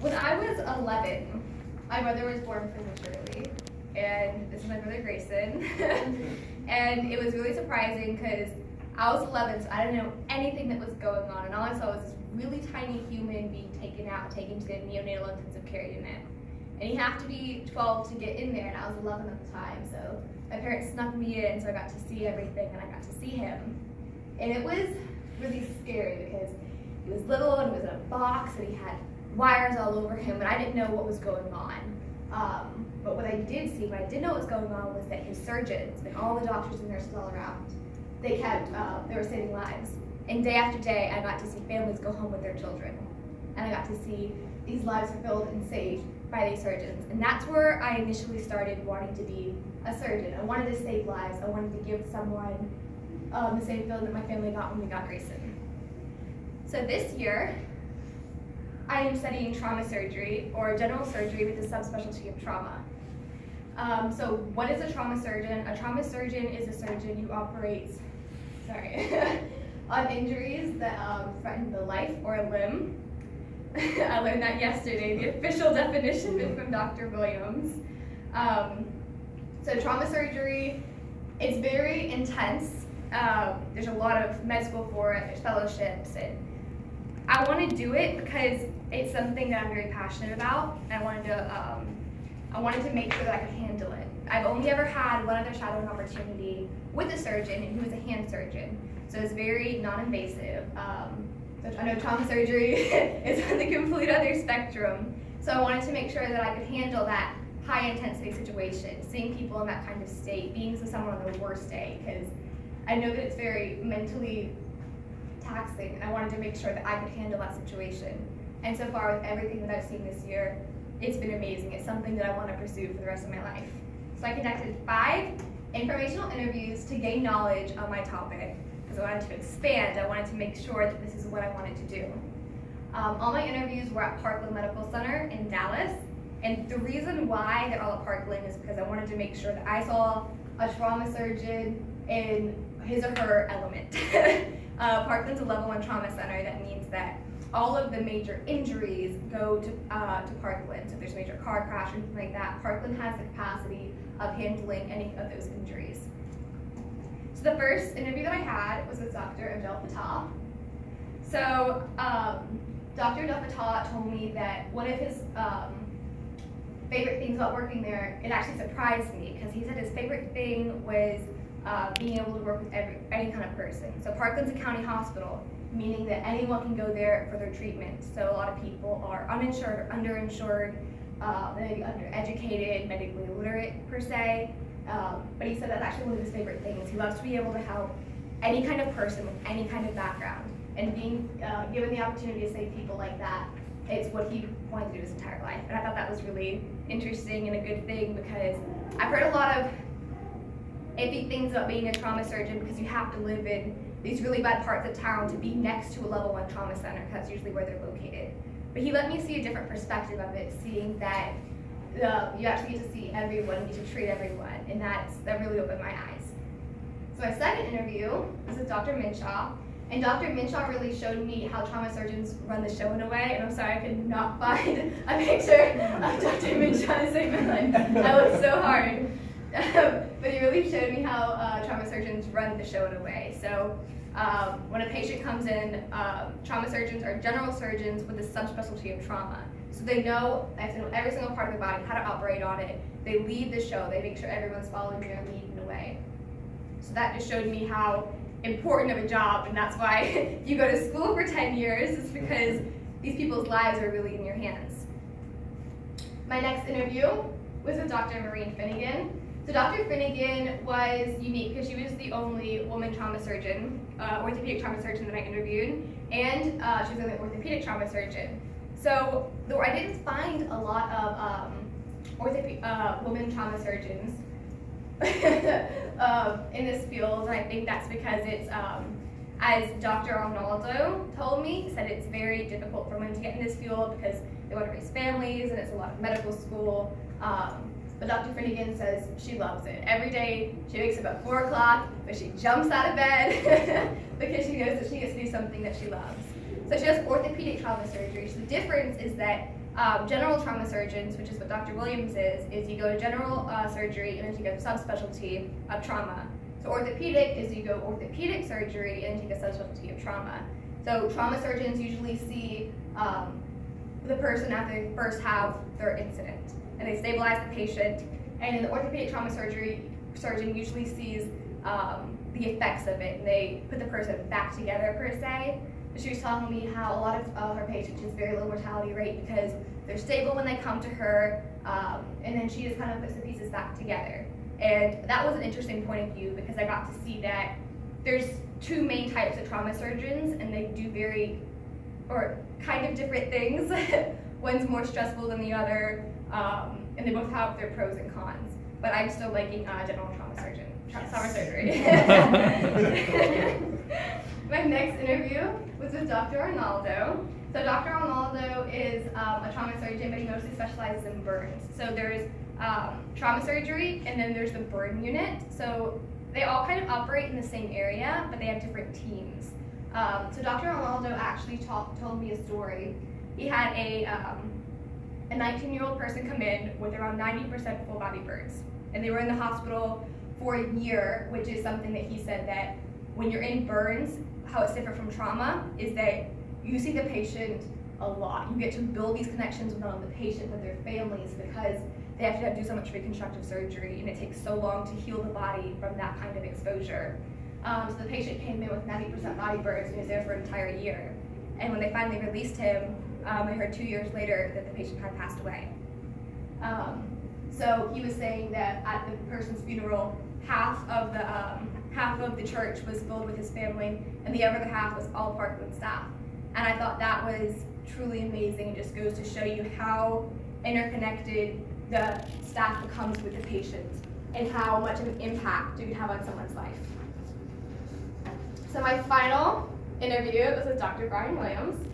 When I was 11, my brother was born prematurely, and this is my brother Grayson. And it was really surprising because I was 11, so I didn't know anything that was going on, and all I saw was this really tiny human being taken to the neonatal intensive care unit. And you have to be 12 to get in there, and I was 11 at the time, so my parents snuck me in, so I got to see everything, and I got to see him. And it was really scary because he was little, and he was in a box, and he had wires all over him, and I didn't know what was going on. But what I did know what was going on was that his surgeons and all the doctors and nurses all around, they were saving lives. And day after day, I got to see families go home with their children. And I got to see these lives fulfilled and saved by these surgeons. And that's where I initially started wanting to be a surgeon. I wanted to save lives. I wanted to give someone the same feeling that my family got when we got Grayson. So this year, I am studying trauma surgery, or general surgery with a subspecialty of trauma. So what is a trauma surgeon? A trauma surgeon is a surgeon who operates, on injuries that threaten the life or a limb. I learned that yesterday, the official definition from Dr. Williams. So trauma surgery, it's very intense. There's a lot of med school for it, there's fellowships, and I want to do it because it's something that I'm very passionate about, and I wanted to make sure that I could handle it. I've only ever had one other shadowing opportunity with a surgeon, and he was a hand surgeon, so it's very non-invasive. So I know trauma surgery is on the complete other spectrum, so I wanted to make sure that I could handle that high-intensity situation, seeing people in that kind of state, being with someone on their worst day, because I know that it's very mentally taxing, and I wanted to make sure that I could handle that situation. And so far, with everything that I've seen this year, it's been amazing. It's something that I want to pursue for the rest of my life. So I conducted 5 informational interviews to gain knowledge on my topic, because I wanted to expand. I wanted to make sure that this is what I wanted to do. All my interviews were at Parkland Medical Center in Dallas, and the reason why they're all at Parkland is because I wanted to make sure that I saw a trauma surgeon in his or her element. Parkland's a level 1 trauma center. That means that all of the major injuries go to Parkland. So if there's a major car crash or anything like that, Parkland has the capacity of handling any of those injuries. So the first interview that I had was with Dr. Bethani. So Dr. Bethani told me that one of his favorite things about working there, it actually surprised me, because he said his favorite thing was being able to work with any kind of person. So Parkland's a county hospital, meaning that anyone can go there for their treatment. So a lot of people are uninsured or underinsured, maybe undereducated, medically illiterate per se. But he said that's actually one of his favorite things. He loves to be able to help any kind of person with any kind of background. And being given the opportunity to save people like that, it's what he wanted to do his entire life. And I thought that was really interesting and a good thing, because I've heard a lot of iffy things about being a trauma surgeon, because you have to live in these really bad parts of town to be next to a level 1 trauma center, because that's usually where they're located. But he let me see a different perspective of it, seeing that you actually get to see everyone, you get to treat everyone, and that really opened my eyes. So my second interview was with Dr. Minshaw, and Dr. Minshaw really showed me how trauma surgeons run the show in a way, and I'm sorry I could not find a picture of Dr. Minshaw to save my life. I looked so hard. But he really showed me how trauma surgeons run the show in a way. So when a patient comes in, trauma surgeons are general surgeons with a subspecialty of trauma. So they know every single part of the body, how to operate on it. They lead the show. They make sure everyone's following their lead in a way. So that just showed me how important of a job, and that's why you go to school for 10 years, is because these people's lives are really in your hands. My next interview was with Dr. Maureen Finnegan. So Dr. Finnegan was unique because she was the only woman trauma surgeon, orthopedic trauma surgeon that I interviewed, and she was the only orthopedic trauma surgeon. So though I didn't find a lot of women trauma surgeons in this field, and I think that's because it's, as Dr. Arnaldo told me, he said it's very difficult for women to get in this field because they want to raise families, and it's a lot of medical school. But Dr. Finnegan says she loves it. Every day she wakes up at 4 o'clock, but she jumps out of bed because she knows that she gets to do something that she loves. So she does orthopedic trauma surgery. So the difference is that General trauma surgeons, which is what Dr. Williams is you go to general surgery and then you go subspecialty of trauma. So orthopedic is you go orthopedic surgery and take a subspecialty of trauma. So trauma surgeons usually see the person after they first have their incident, and they stabilize the patient. And then the orthopedic trauma surgeon usually sees the effects of it, and they put the person back together per se. But she was telling me how a lot of her patients has very low mortality rate because they're stable when they come to her, and then she just kind of puts the pieces back together. And that was an interesting point of view because I got to see that there's two main types of trauma surgeons, and they do very, or kind of different things. One's more stressful than the other, and they both have their pros and cons. But I'm still liking general trauma surgery. My next interview was with Dr. Arnaldo. So Dr. Arnaldo is a trauma surgeon, but he mostly specializes in burns. So there's trauma surgery, and then there's the burn unit. So they all kind of operate in the same area, but they have different teams. So Dr. Arnaldo actually told me a story. He had a 19-year-old person come in with around 90% full body burns, and they were in the hospital for a year, which is something that he said that when you're in burns, how it's different from trauma is that you see the patient a lot. You get to build these connections with not only the patient but their families because they have to do so much reconstructive surgery, and it takes so long to heal the body from that kind of exposure. So the patient came in with 90% body burns and he was there for an entire year. And when they finally released him, I heard 2 years later that the patient had passed away. So he was saying that at the person's funeral, half of the church was filled with his family, and the other half was all Parkland staff. And I thought that was truly amazing. It just goes to show you how interconnected the staff becomes with the patient and how much of an impact you can have on someone's life. So my final interview was with Dr. Brian Williams.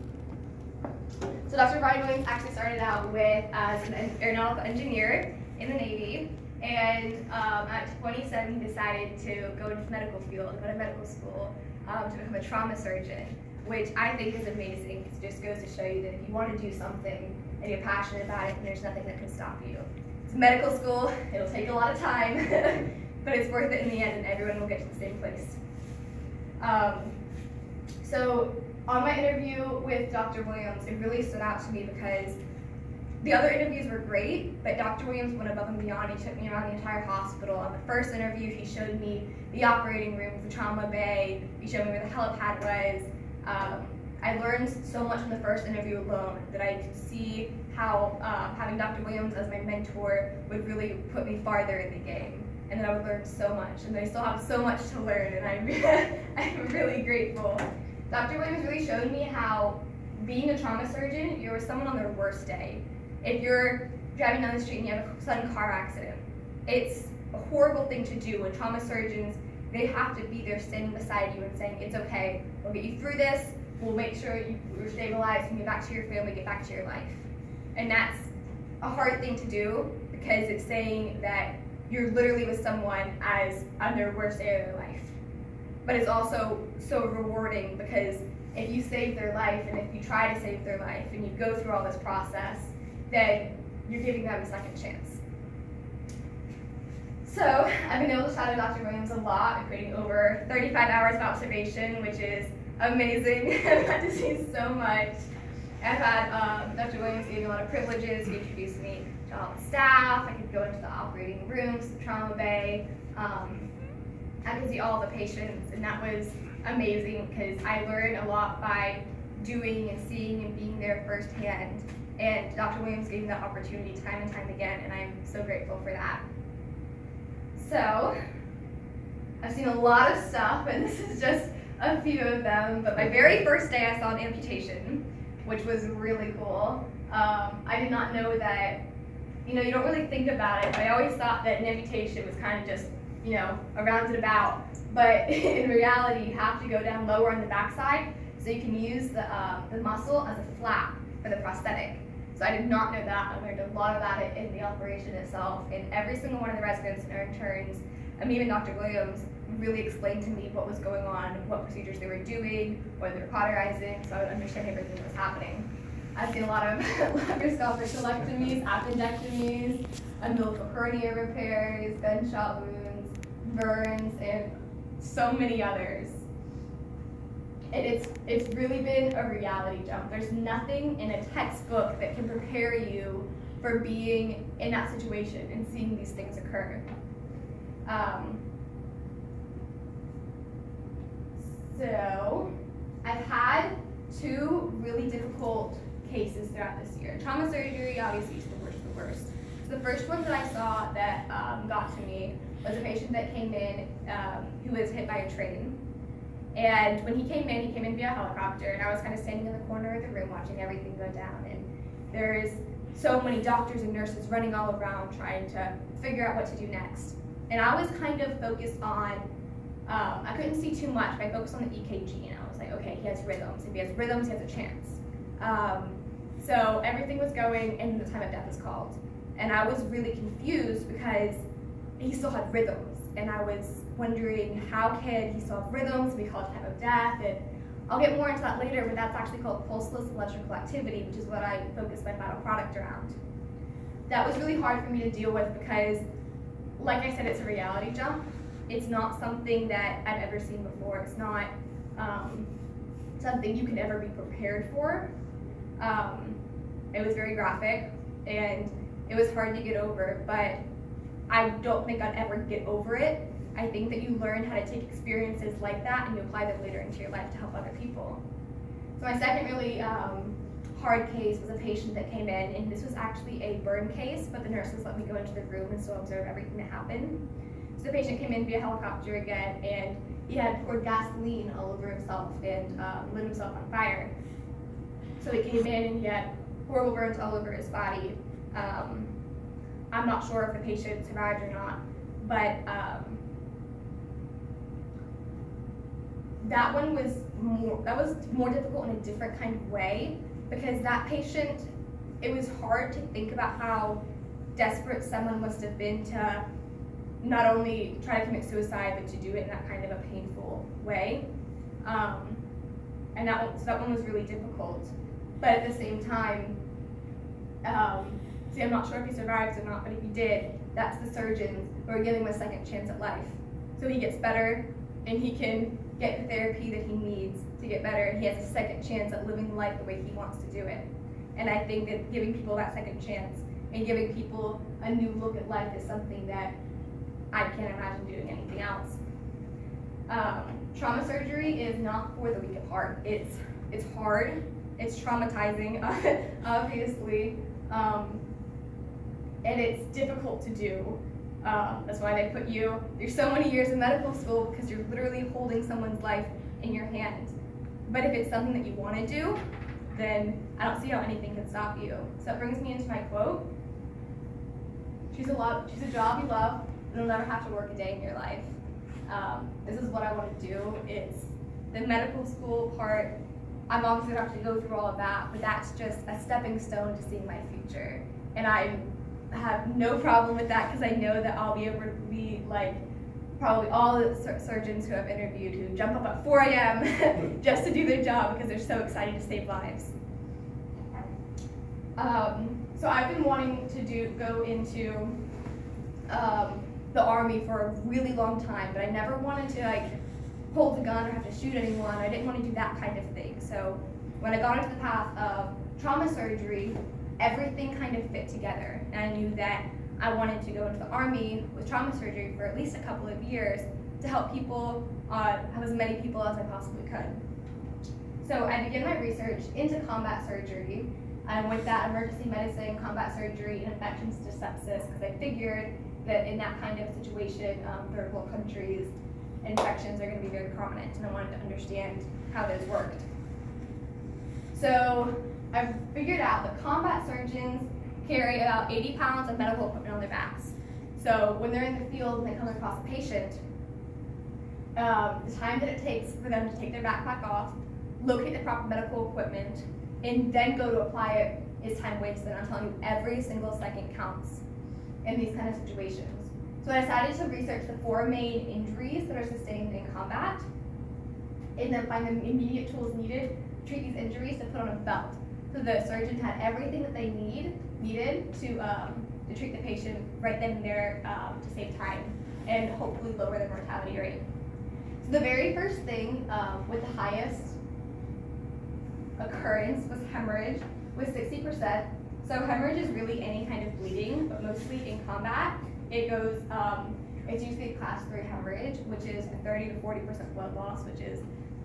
So Dr. Brian Williams actually started out with as an aeronautical engineer in the Navy, and at 27 he decided to go into the medical field, go to medical school to become a trauma surgeon, which I think is amazing. It just goes to show you that if you want to do something and you're passionate about it, then there's nothing that can stop you. It's medical school, it'll take a lot of time, but it's worth it in the end, and everyone will get to the same place. So on my interview with Dr. Williams, it really stood out to me because the other interviews were great, but Dr. Williams went above and beyond. He took me around the entire hospital. On the first interview, he showed me the operating room, the trauma bay. He showed me where the helipad was. I learned so much in the first interview alone that I could see how having Dr. Williams as my mentor would really put me farther in the game, and that I would learn so much, and I still have so much to learn, and I'm really grateful. Dr. Williams really showed me how being a trauma surgeon, you're with someone on their worst day. If you're driving down the street and you have a sudden car accident, it's a horrible thing to do. When trauma surgeons, they have to be there standing beside you and saying, it's okay, we'll get you through this, we'll make sure you're stabilized and get back to your family, get back to your life. And that's a hard thing to do because it's saying that you're literally with someone as on their worst day of their life. But it's also so rewarding because if you save their life and if you try to save their life and you go through all this process, then you're giving them a second chance. So I've been able to shadow Dr. Williams a lot, including over 35 hours of observation, which is amazing. I've got to see so much. I've had Dr. Williams gave me a lot of privileges. He introduced me to all the staff. I could go into the operating rooms, the trauma bay. I could see all the patients, and that was amazing because I learned a lot by doing and seeing and being there firsthand. And Dr. Williams gave me that opportunity time and time again, and I'm so grateful for that. So, I've seen a lot of stuff, and this is just a few of them, but my very first day I saw an amputation, which was really cool. I did not know that, you don't really think about it, but I always thought that an amputation was kind of just, a roundabout, but in reality, you have to go down lower on the backside, so you can use the muscle as a flap for the prosthetic. So I did not know that. I learned a lot about it in the operation itself, and every single one of the residents and our interns, and even Dr. Williams, really explained to me what was going on, what procedures they were doing, what they were cauterizing, so I would understand everything that was happening. I've seen a lot of laparoscopic colectomies, appendectomies, umbilical hernia repairs, gunshot wounds, burns, and so many others. And it's really been a reality jump. There's nothing in a textbook that can prepare you for being in that situation and seeing these things occur. So I've had 2 really difficult cases throughout this year. Trauma surgery obviously is the worst. So the first one that I saw that got to me was a patient that came in who was hit by a train. And when he came in via helicopter, and I was kind of standing in the corner of the room watching everything go down. And there's so many doctors and nurses running all around trying to figure out what to do next. And I was kind of focused on, I couldn't see too much, but I focused on the EKG, and I was like, okay, he has rhythms. If he has rhythms, he has a chance. So everything was going, and the time of death was called. And I was really confused because he still had rhythms. And I was wondering, how can he still have rhythms? We call it time of death. And I'll get more into that later, but that's actually called pulseless electrical activity, which is what I focused my final product around. That was really hard for me to deal with because, like I said, it's a reality jump. It's not something that I've ever seen before. It's not something you can ever be prepared for. It was very graphic, and it was hard to get over, but I don't think I'd ever get over it. I think that you learn how to take experiences like that and you apply them later into your life to help other people. So my second really hard case was a patient that came in, and this was actually a burn case, but the nurses let me go into the room and still observe everything that happened. So the patient came in via helicopter again, and he had poured gasoline all over himself and lit himself on fire. So he came in and he had horrible burns all over his body. I'm not sure if the patient survived or not, but that was more difficult in a different kind of way, because that patient, it was hard to think about how desperate someone must have been to not only try to commit suicide, but to do it in that kind of a painful way. And that one was really difficult. But at the same time, see, I'm not sure if he survives or not, but if he did, that's the surgeons who are giving him a second chance at life. So he gets better, and he can get the therapy that he needs to get better, and he has a second chance at living life the way he wants to do it. And I think that giving people that second chance and giving people a new look at life is something that I can't imagine doing anything else. Trauma surgery is not for the weak of heart. It's hard, it's traumatizing, obviously, and it's difficult to do. That's why they put you through so many years of medical school, because you're literally holding someone's life in your hand. But if it's something that you want to do, then I don't see how anything can stop you. So it brings me into my quote. Choose a job you love, and you'll never have to work a day in your life. This is what I want to do. It's the medical school part. I'm obviously going to have to go through all of that, but that's just a stepping stone to seeing my future. And I have no problem with that, because I know that I'll be able to be like probably all the surgeons who I've interviewed who jump up at 4 a.m. just to do their job because they're so excited to save lives. So I've been wanting to go into the Army for a really long time, but I never wanted to hold a gun or have to shoot anyone. I didn't want to do that kind of thing. So when I got into the path of trauma surgery, everything kind of fit together, and I knew that I wanted to go into the Army with trauma surgery for at least a couple of years to help people, have as many people as I possibly could. So I began my research into combat surgery. I went that emergency medicine, combat surgery, and infections to sepsis, because I figured that in that kind of situation, third world countries, infections are going to be very prominent, and I wanted to understand how those worked. So I figured out that combat surgeons carry about 80 pounds of medical equipment on their backs. So when they're in the field and they come across a patient, the time that it takes for them to take their backpack off, locate the proper medical equipment, and then go to apply it is time wasted. I'm telling you, every single second counts in these kind of situations. So I decided to research the 4 main injuries that are sustained in combat, and then find the immediate tools needed to treat these injuries to put on a belt. So the surgeon had everything that they needed to treat the patient right then and there to save time and hopefully lower the mortality rate. So the very first thing with the highest occurrence was hemorrhage with 60%. So hemorrhage is really any kind of bleeding, but mostly in combat. It goes, it's usually a class 3 hemorrhage, which is a 30 to 40% blood loss, which is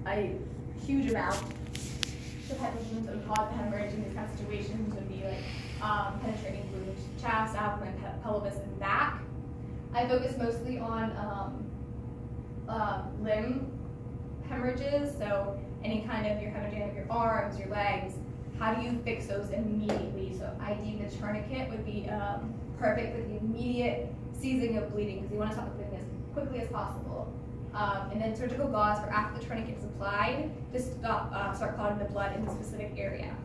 a huge amount. The type of wounds that would cause hemorrhage in these kind of situations would be like penetrating wounds, chest, abdomen, pelvis, and back. I focus mostly on limb hemorrhages, so any kind of your hemorrhaging of your arms, your legs. How do you fix those immediately? So ideally the tourniquet would be perfect with the immediate ceasing of bleeding because you want to stop the bleeding as quickly as possible. And then surgical gauze for after the tourniquet is applied to start clotting the blood in the specific area.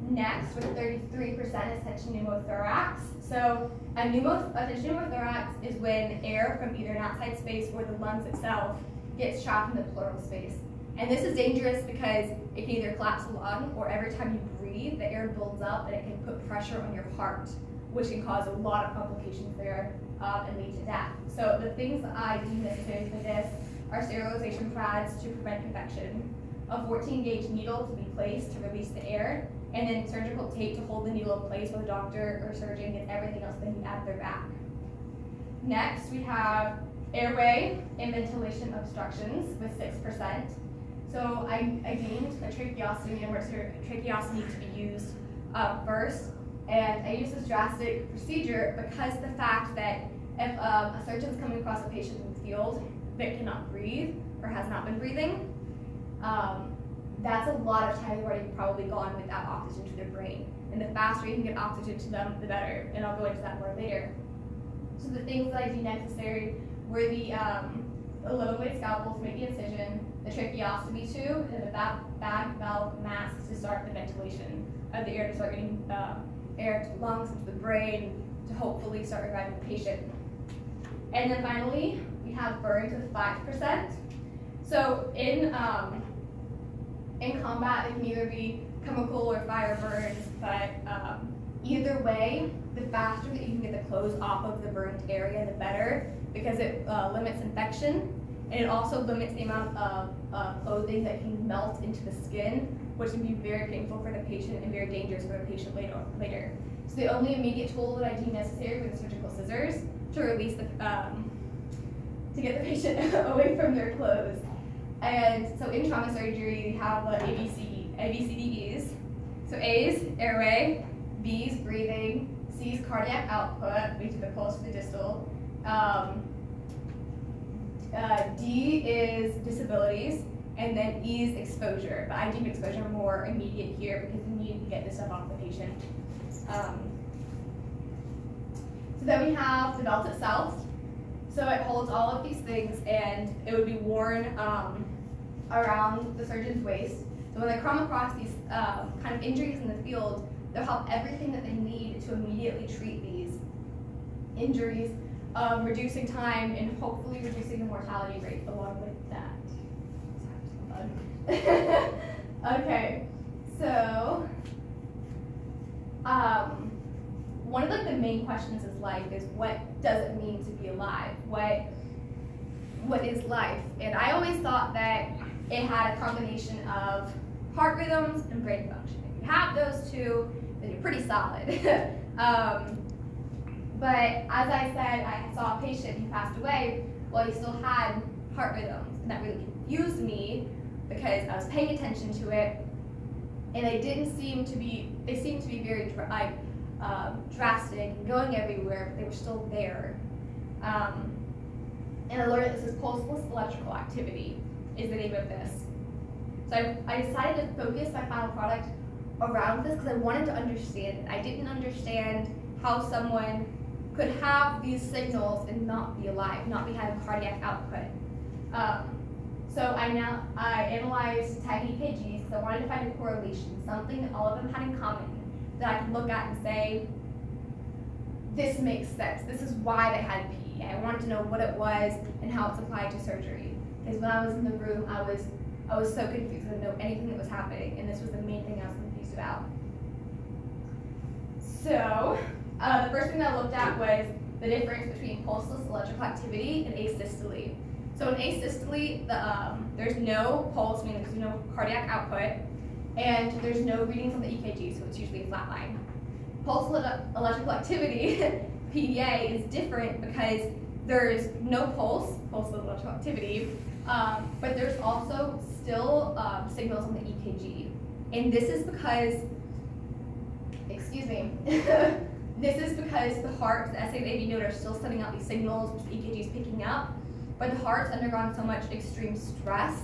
Next, with 33% is tension pneumothorax. So a tension pneumothorax is when air from either an outside space or the lungs itself gets trapped in the pleural space. And this is dangerous because it can either collapse the lung or every time you breathe, the air builds up and it can put pressure on your heart, which can cause a lot of complications there and lead to death. So the things that I do necessary for this are sterilization pads to prevent infection, a 14-gauge needle to be placed to release the air, and then surgical tape to hold the needle in place while the doctor or surgeon gets everything else they need out of their back. Next, we have airway and ventilation obstructions with 6%. So I deemed a tracheostomy, emergency tracheostomy to be used first, and I use this drastic procedure because the fact that if a surgeon's coming across a patient in the field that cannot breathe or has not been breathing, that's a lot of time they've already probably gone without oxygen to their brain. And the faster you can get oxygen to them, the better. And I'll go into that more later. So the things that I do necessary were the 11-blade scalpel to make the incision, the tracheostomy tube, and the bag valve mask to start the ventilation of the air to start getting air to the lungs, into the brain, to hopefully start reviving the patient. And then finally, we have burns with 5%. So in combat, it can either be chemical or fire burns, but either way, the faster that you can get the clothes off of the burned area, the better, because it limits infection, and it also limits the amount of clothing that can melt into the skin, which can be very painful for the patient and very dangerous for the patient later. So the only immediate tool that I deem necessary were the surgical scissors to release the, to get the patient away from their clothes. And so in trauma surgery, we have the ABCDEs. So A's, airway, B's, breathing, C's, cardiac output, we do the pulse to the distal. D is disabilities, and then E is exposure. But I deem exposure more immediate here because we need to get this stuff off the patient. So then we have the belt itself. So it holds all of these things, and it would be worn around the surgeon's waist. So when they come across these kind of injuries in the field, they'll have everything that they need to immediately treat these injuries, reducing time and hopefully reducing the mortality rate along with that. Okay, so one of the main questions in life is, what does it mean to be alive? What is life? And I always thought that it had a combination of heart rhythms and brain function. If you have those two, then you're pretty solid. But as I said, I saw a patient who passed away while he still had heart rhythms, and that really confused me because I was paying attention to it, and they seemed to be very drastic and going everywhere, but they were still there. And I learned that this is pulseless electrical activity is the name of this. So I decided to focus my final product around this because I wanted to understand it. I didn't understand how someone could have these signals and not be alive, not be having cardiac output. So I analyzed TAG EKGs because I wanted to find a correlation, something that all of them had in common that I could look at and say, this makes sense. This is why they had PE. I wanted to know what it was and how it's applied to surgery. Because when I was in the room, I was I was so confused. I didn't know anything that was happening, and this was the main thing I was confused about. So, the first thing that I looked at was the difference between pulseless electrical activity and asystole. So in asystole, there's no pulse, meaning there's no cardiac output, and there's no readings on the EKG, so it's usually a flat line. Pulseless electrical activity, PEA, is different because there's no pulseless electrical activity, but there's also still signals on the EKG. And this is because, this is because the heart, the SA and AV node are still sending out these signals, which the EKG is picking up, but the heart's undergone so much extreme stress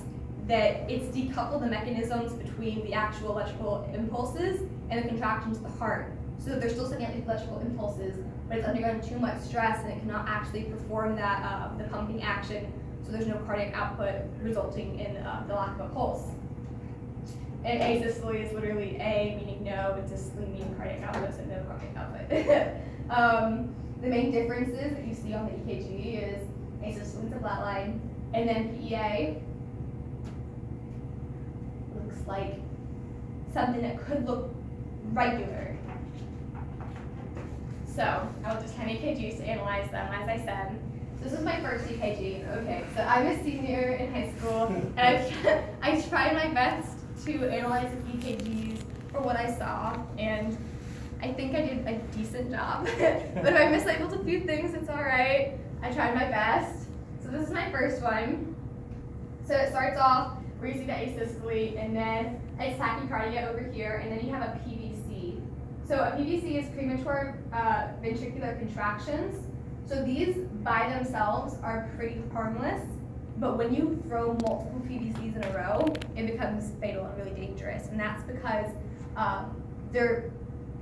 that it's decoupled the mechanisms between the actual electrical impulses and the contractions of the heart. So they're still sending out these electrical impulses, but it's undergone too much stress and it cannot actually perform that the pumping action, so there's no cardiac output, resulting in the lack of a pulse. And asystole is literally A meaning no, and systole meaning cardiac output, so no cardiac output. The main differences that you see on the EKG is asystole is a flat line, and then PEA looks like something that could look regular. So I looked at 10 EKGs to analyze them, as I said. So this is my first EKG. Okay, so I'm a senior in high school, and I tried my best to analyze the EKGs for what I saw, and I think I did a decent job. But if I mislabeled a few things, it's all right. I tried my best. So this is my first one. So it starts off where you see the asystole, and then it's tachycardia over here, and then you have a PVC. So a PVC is premature ventricular contractions. So these by themselves are pretty harmless, but when you throw multiple PVCs in a row, it becomes fatal and really dangerous. And that's because they're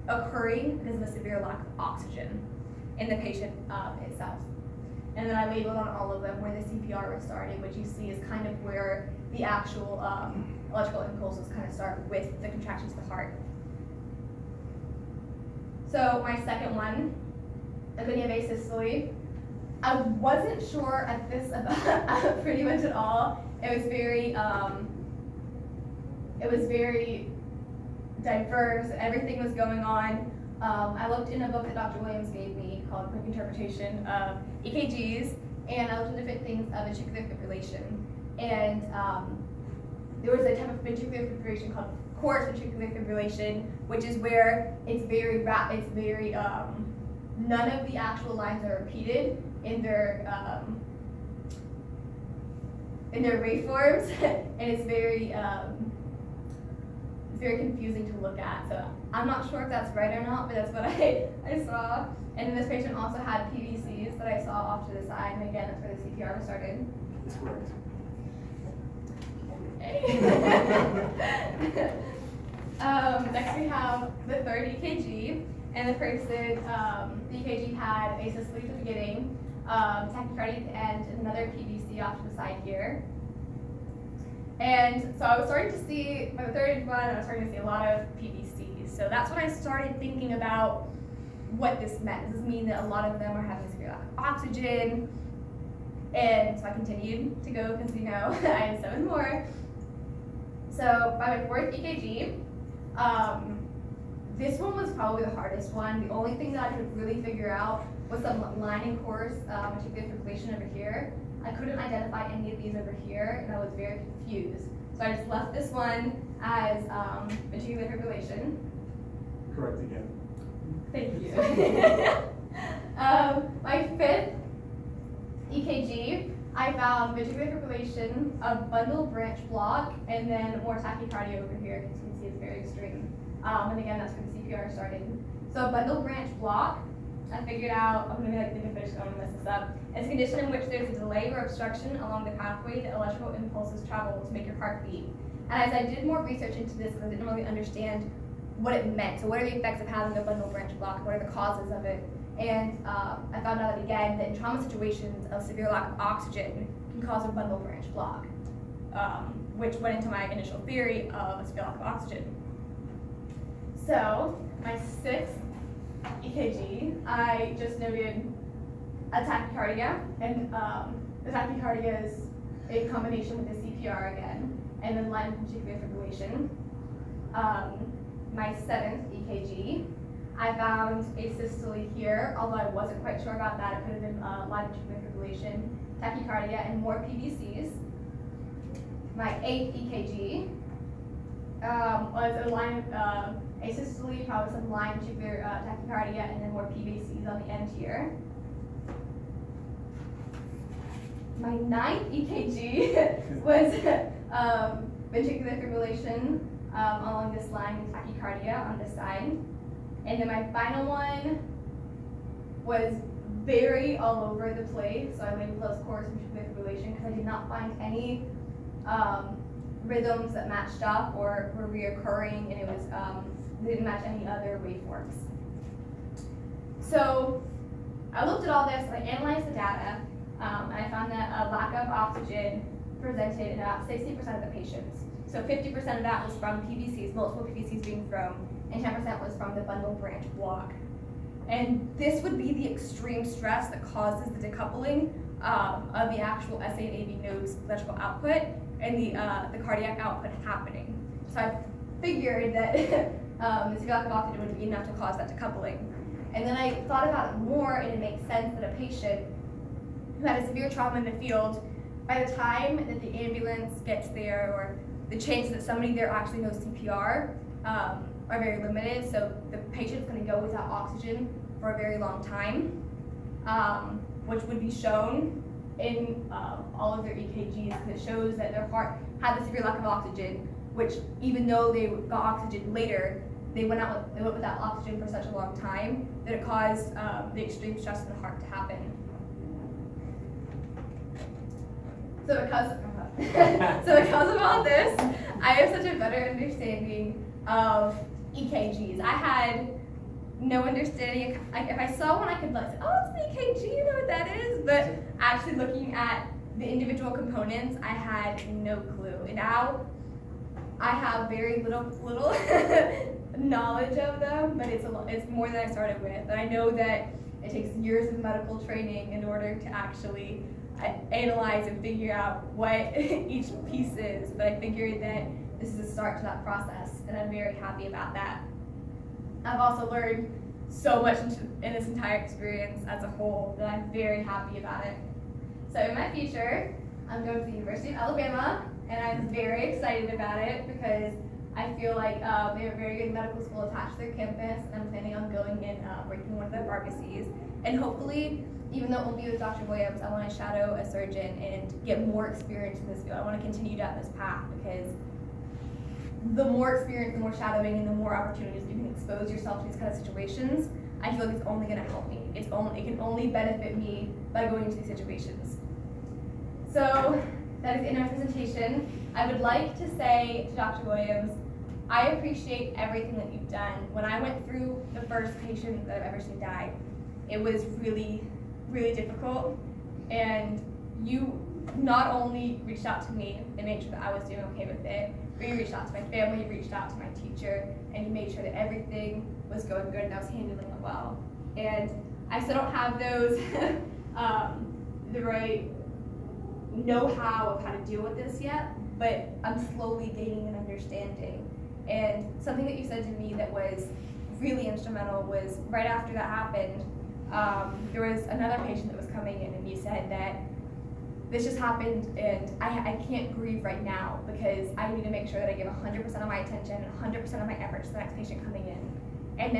occurring because of a severe lack of oxygen in the patient itself. And then I labeled on all of them where the CPR was starting, which you see is kind of where the actual electrical impulses kind of start with the contractions of the heart. So my second one, opinion of asystole. I wasn't sure at this about pretty much at all. It was very diverse. Everything was going on. I looked in a book that Dr. Williams gave me called Quick Interpretation of EKGs, and I looked at different things of ventricular fibrillation. And there was a type of ventricular fibrillation called coarse ventricular fibrillation, which is where it's very none of the actual lines are repeated in their waveforms, and it's very confusing to look at. So I'm not sure if that's right or not, but that's what I saw. And then this patient also had PVCs that I saw off to the side, and again, that's where the CPR was started. That's correct. Next we have the third EKG, and the person, the EKG had asystole at the beginning, tachycardia at the end, and another PVC off to the side here. And so I was starting to see, by the third one, I was starting to see a lot of PVCs. So that's when I started thinking about what this meant. Does this mean that a lot of them are having severe lack of oxygen? And so I continued to go because, you know, I had 7 more. So by my fourth EKG, this one was probably the hardest one. The only thing that I could really figure out was the lining course ventricular fibrillation over here. I couldn't identify any of these over here, and I was very confused. So I just left this one as ventricular fibrillation. Correct again. Thank you. My fifth EKG, I found ventricular fibrillation, a bundle branch block, and then more tachycardia over here. As you can see, it's very extreme. And again, that's where the CPR started. So a bundle branch block, I figured out, I'm going to think of fish, I'm going to mess this up. It's a condition in which there's a delay or obstruction along the pathway that electrical impulses travel to make your heart beat. And as I did more research into this, I didn't really understand what it meant. So what are the effects of having a bundle branch block? What are the causes of it? And I found out again that in trauma situations, a severe lack of oxygen can cause a bundle branch block, which went into my initial theory of a severe lack of oxygen. So my sixth EKG, I just noted a tachycardia, and the tachycardia is a combination with the CPR again. and then line ventricular fibrillation. My 7th EKG, I found a systole here, although I wasn't quite sure about that. It could have been line ventricular fibrillation, tachycardia, and more PVCs. My 8th EKG was a systole, probably some line ventricular tachycardia, and then more PVCs on the end here. My 9th EKG was ventricular fibrillation along this line and tachycardia on this side. And then my final one was very all over the place, so I labeled those course ventricular fibrillation because I did not find any rhythms that matched up or were reoccurring, and it was didn't match any other waveforms. So I looked at all this, I analyzed the data, and I found that a lack of oxygen presented in about 60% of the patients. So 50% of that was from PVCs, multiple PVCs being thrown, and 10% was from the bundle branch block. And this would be the extreme stress that causes the decoupling of the actual SA and AV nodes electrical output and the cardiac output happening. So I figured that the severe lack of oxygen would be enough to cause that decoupling. And then I thought about it more, and it makes sense that a patient who had a severe trauma in the field, by the time that the ambulance gets there, or the chances that somebody there actually knows CPR are very limited, so the patient's going to go without oxygen for a very long time, which would be shown in all of their EKGs, because it shows that their heart had the severe lack of oxygen, which even though they got oxygen later, they went without oxygen for such a long time that it caused the extreme stress in the heart to happen. So because of all this, I have such a better understanding of EKGs. I had no understanding. If I saw one, I could say, oh, it's an EKG, you know what that is? But actually looking at the individual components, I had no clue. And now I have very little knowledge of them, but it's more than I started with. And I know that it takes years of medical training in order to actually analyze and figure out what each piece is, but I figured that this is a start to that process, and I'm very happy about that. I've also learned so much in this entire experience as a whole that I'm very happy about it. So in my future, I'm going to the University of Alabama, and I'm very excited about it because I feel like they have a very good medical school attached to their campus, and I'm planning on going and working in one of their pharmacies, and hopefully, even though it won't be with Dr. Williams, I want to shadow a surgeon and get more experience in this field. I want to continue down this path because the more experience, the more shadowing, and the more opportunities you can expose yourself to these kind of situations, I feel like it's only going to help me. It can only benefit me by going into these situations. So that is in our presentation. I would like to say to Dr. Williams, I appreciate everything that you've done. When I went through the first patient that I've ever seen die, it was really difficult, and you not only reached out to me and made sure that I was doing okay with it, but you reached out to my family, you reached out to my teacher, and you made sure that everything was going good and I was handling it well. And I still don't have those the right know-how of how to deal with this yet, but I'm slowly gaining an understanding. And something that you said to me that was really instrumental was right after that happened, there was another patient that was coming in, and you said that this just happened and I can't grieve right now because I need to make sure that I give 100% of my attention and 100% of my efforts to the next patient coming in. And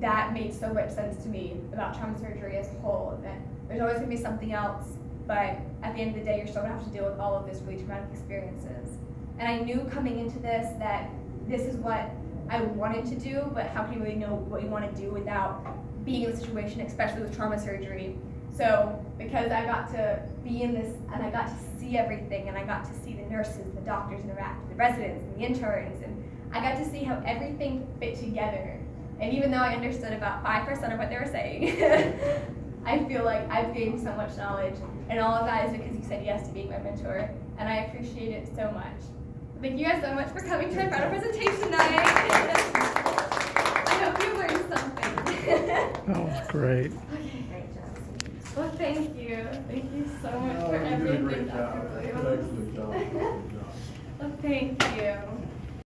that made so much sense to me about trauma surgery as a whole, that there's always going to be something else, but at the end of the day, you're still going to have to deal with all of this really traumatic experiences. And I knew coming into this that this is what I wanted to do, but how can you really know what you want to do without being in a situation, especially with trauma surgery? So because I got to be in this and I got to see everything, and I got to see the nurses, the doctors interact with the residents and the interns, and I got to see how everything fit together. And even though I understood about 5% of what they were saying, I feel like I've gained so much knowledge, and all of that is because you said yes to being my mentor, and I appreciate it so much. Thank you guys so much for coming to my final presentation tonight. I hope you learned something. That was great. Okay, great job. Well, thank you. Thank you so much for You did a everything, great job. Dr. You did an Williams. excellent job. Good job. Thank